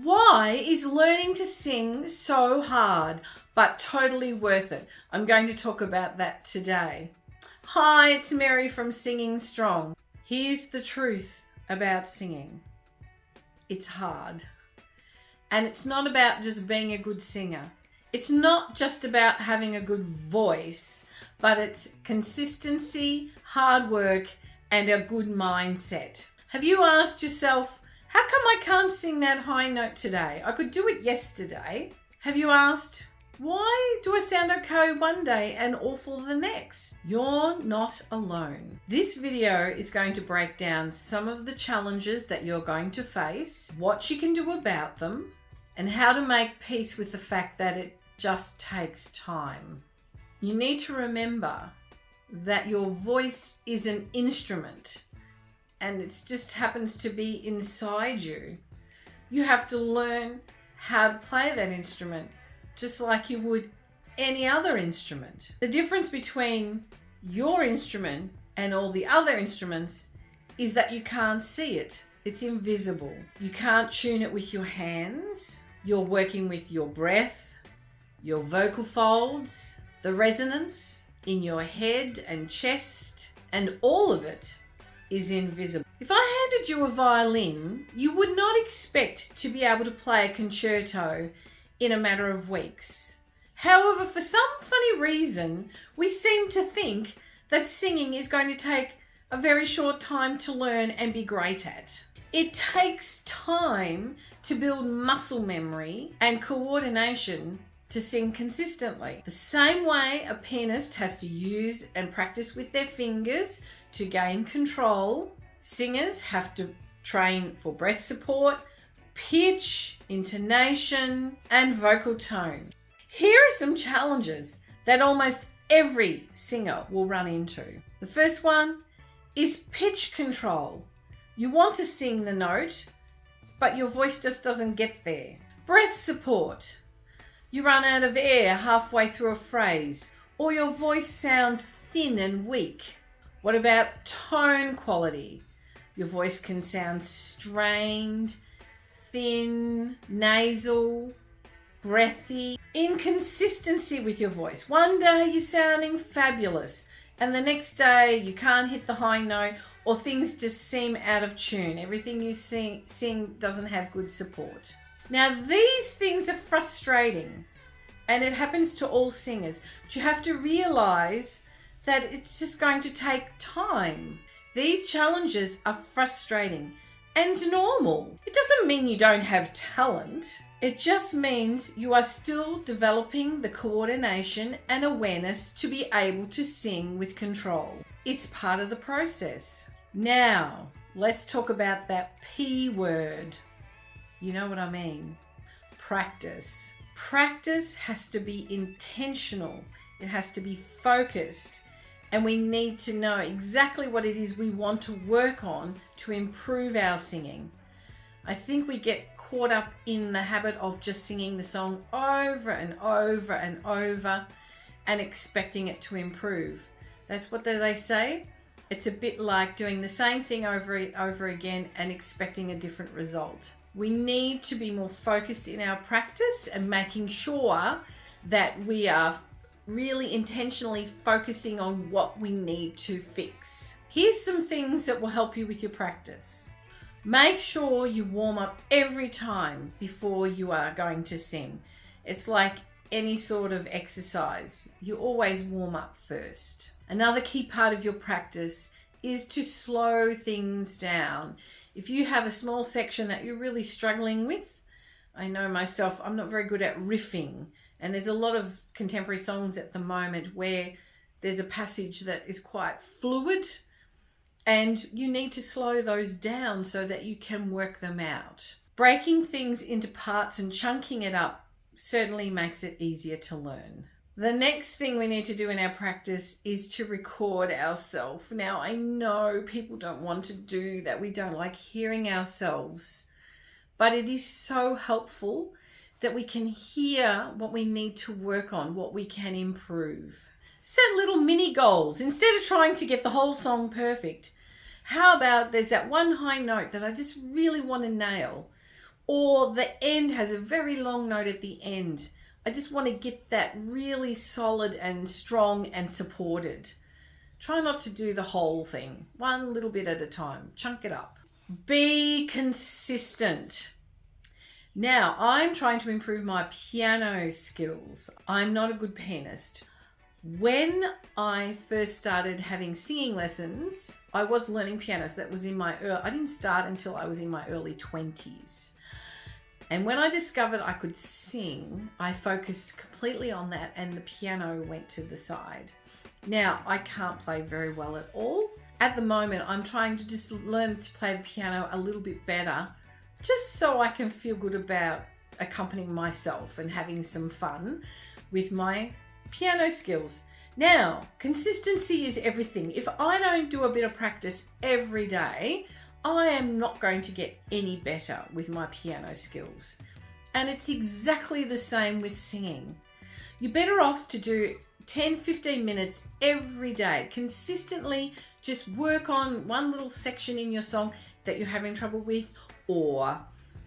Why is learning to sing so hard, but totally worth it? I'm going to talk about that today. Hi, it's Mary from Singing Strong. Here's the truth about singing. It's hard. And it's not about just being a good singer. It's not just about having a good voice, but it's consistency, hard work, and a good mindset. Have you asked yourself, how come I can't sing that high note today? I could do it yesterday. Have you asked, why do I sound okay one day and awful the next? You're not alone. This video is going to break down some of the challenges that you're going to face, what you can do about them, and how to make peace with the fact that it just takes time. You need to remember that your voice is an instrument and it just happens to be inside you. You have to learn how to play that instrument just like you would any other instrument. The difference between your instrument and all the other instruments is that you can't see it. It's invisible. You can't tune it with your hands. You're working with your breath, your vocal folds, the resonance in your head and chest, and all of it is invisible. If I handed you a violin, you would not expect to be able to play a concerto in a matter of weeks. However, for some funny reason, we seem to think that singing is going to take a very short time to learn and be great at. It takes time to build muscle memory and coordination to sing consistently. The same way a pianist has to use and practice with their fingers to gain control, singers have to train for breath support, pitch, intonation, and vocal tone. Here are some challenges that almost every singer will run into. The first one is pitch control. You want to sing the note, but your voice just doesn't get there. Breath support. You run out of air halfway through a phrase, or your voice sounds thin and weak. What about tone quality? Your voice can sound strained, thin, nasal, breathy. Inconsistency with your voice. One day you're sounding fabulous, and the next day you can't hit the high note, or things just seem out of tune. Everything you sing doesn't have good support. Now, these things are frustrating, and it happens to all singers, but you have to realize that it's just going to take time. These challenges are frustrating and normal. It doesn't mean you don't have talent. It just means you are still developing the coordination and awareness to be able to sing with control. It's part of the process. Now, let's talk about that P word. You know what I mean? Practice. Practice has to be intentional. It has to be focused. And we need to know exactly what it is we want to work on to improve our singing. I think we get caught up in the habit of just singing the song over and over and over and expecting it to improve. That's what they say. It's a bit like doing the same thing over again and expecting a different result. We need to be more focused in our practice and making sure that we are really intentionally focusing on what we need to fix. Here's some things that will help you with your practice. Make sure you warm up every time before you are going to sing. It's like any sort of exercise. You always warm up first. Another key part of your practice is to slow things down. If you have a small section that you're really struggling with, I know myself, I'm not very good at riffing. And there's a lot of contemporary songs at the moment where there's a passage that is quite fluid and you need to slow those down so that you can work them out. Breaking things into parts and chunking it up certainly makes it easier to learn. The next thing we need to do in our practice is to record ourselves. Now, I know people don't want to do that. We don't like hearing ourselves, but it is so helpful that we can hear what we need to work on, what we can improve. Set little mini goals. Instead of trying to get the whole song perfect, how about there's that one high note that I just really want to nail? or the end has a very long note at the end. I just want to get that really solid and strong and supported. Try not to do the whole thing, one little bit at a time. Chunk it up. Be consistent. Now, I'm trying to improve my piano skills. I'm not a good pianist. When I first started having singing lessons, I was learning piano. So that was I didn't start until I was in my early 20s. And when I discovered I could sing, I focused completely on that and the piano went to the side. Now, I can't play very well at all. At the moment, I'm trying to just learn to play the piano a little bit better, just so I can feel good about accompanying myself and having some fun with my piano skills. Now, consistency is everything. If I don't do a bit of practice every day, I am not going to get any better with my piano skills. And it's exactly the same with singing. You're better off to do 10-15 minutes every day. Consistently just work on one little section in your song that you're having trouble with, or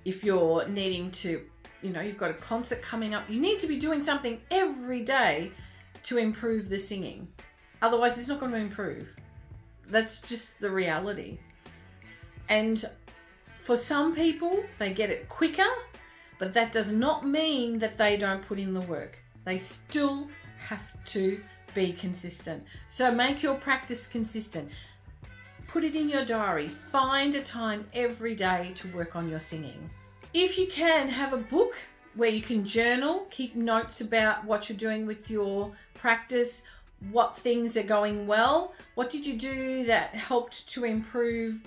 if you're needing to, you've got a concert coming up, you need to be doing something every day to improve the singing. Otherwise, it's not going to improve. That's just the reality. And for some people, they get it quicker, but that does not mean that they don't put in the work. They still have to be consistent. So make your practice consistent. Put it in your diary. Find a time every day to work on your singing. If you can, have a book where you can journal, keep notes about what you're doing with your practice, what things are going well, what did you do that helped to improve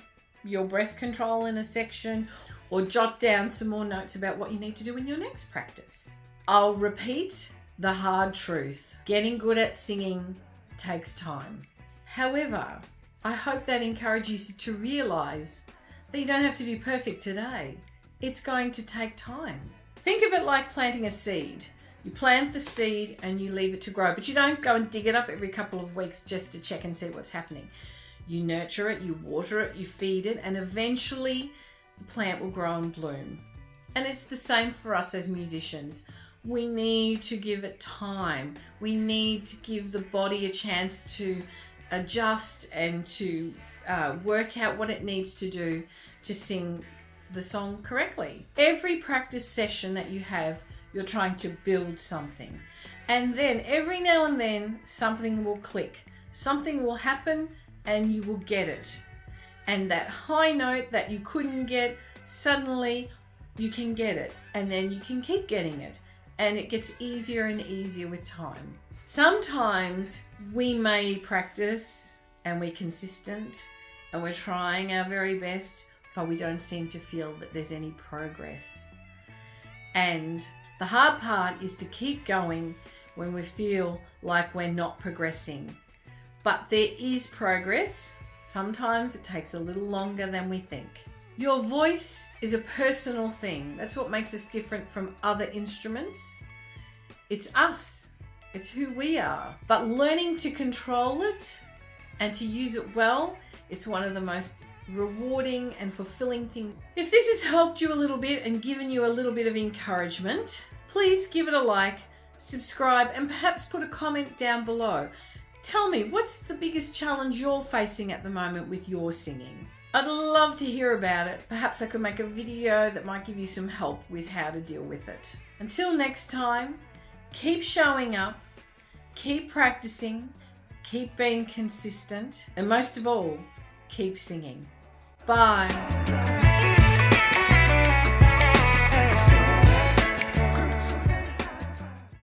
your breath control in a section, or jot down some more notes about what you need to do in your next practice. I'll repeat the hard truth. Getting good at singing takes time. However, I hope that encourages you to realize that you don't have to be perfect today. It's going to take time. Think of it like planting a seed. You plant the seed and you leave it to grow, but you don't go and dig it up every couple of weeks just to check and see what's happening. You nurture it, you water it, you feed it, and eventually the plant will grow and bloom. And it's the same for us as musicians. We need to give it time. We need to give the body a chance to adjust and to work out what it needs to do to sing the song correctly. Every practice session that you have, you're trying to build something. And then every now and then something will click. Something will happen and you will get it. And that high note that you couldn't get, suddenly you can get it. And then you can keep getting it. And it gets easier and easier with time. Sometimes we may practice and we're consistent and we're trying our very best, but we don't seem to feel that there's any progress. And the hard part is to keep going when we feel like we're not progressing. But there is progress. Sometimes it takes a little longer than we think. Your voice is a personal thing. That's what makes us different from other instruments. It's us. It's who we are. But learning to control it and to use it well, it's one of the most rewarding and fulfilling things. If this has helped you a little bit and given you a little bit of encouragement, please give it a like, subscribe, and perhaps put a comment down below. Tell me, what's the biggest challenge you're facing at the moment with your singing? I'd love to hear about it. Perhaps I could make a video that might give you some help with how to deal with it. Until next time, keep showing up, keep practicing, keep being consistent, and most of all, keep singing. Bye.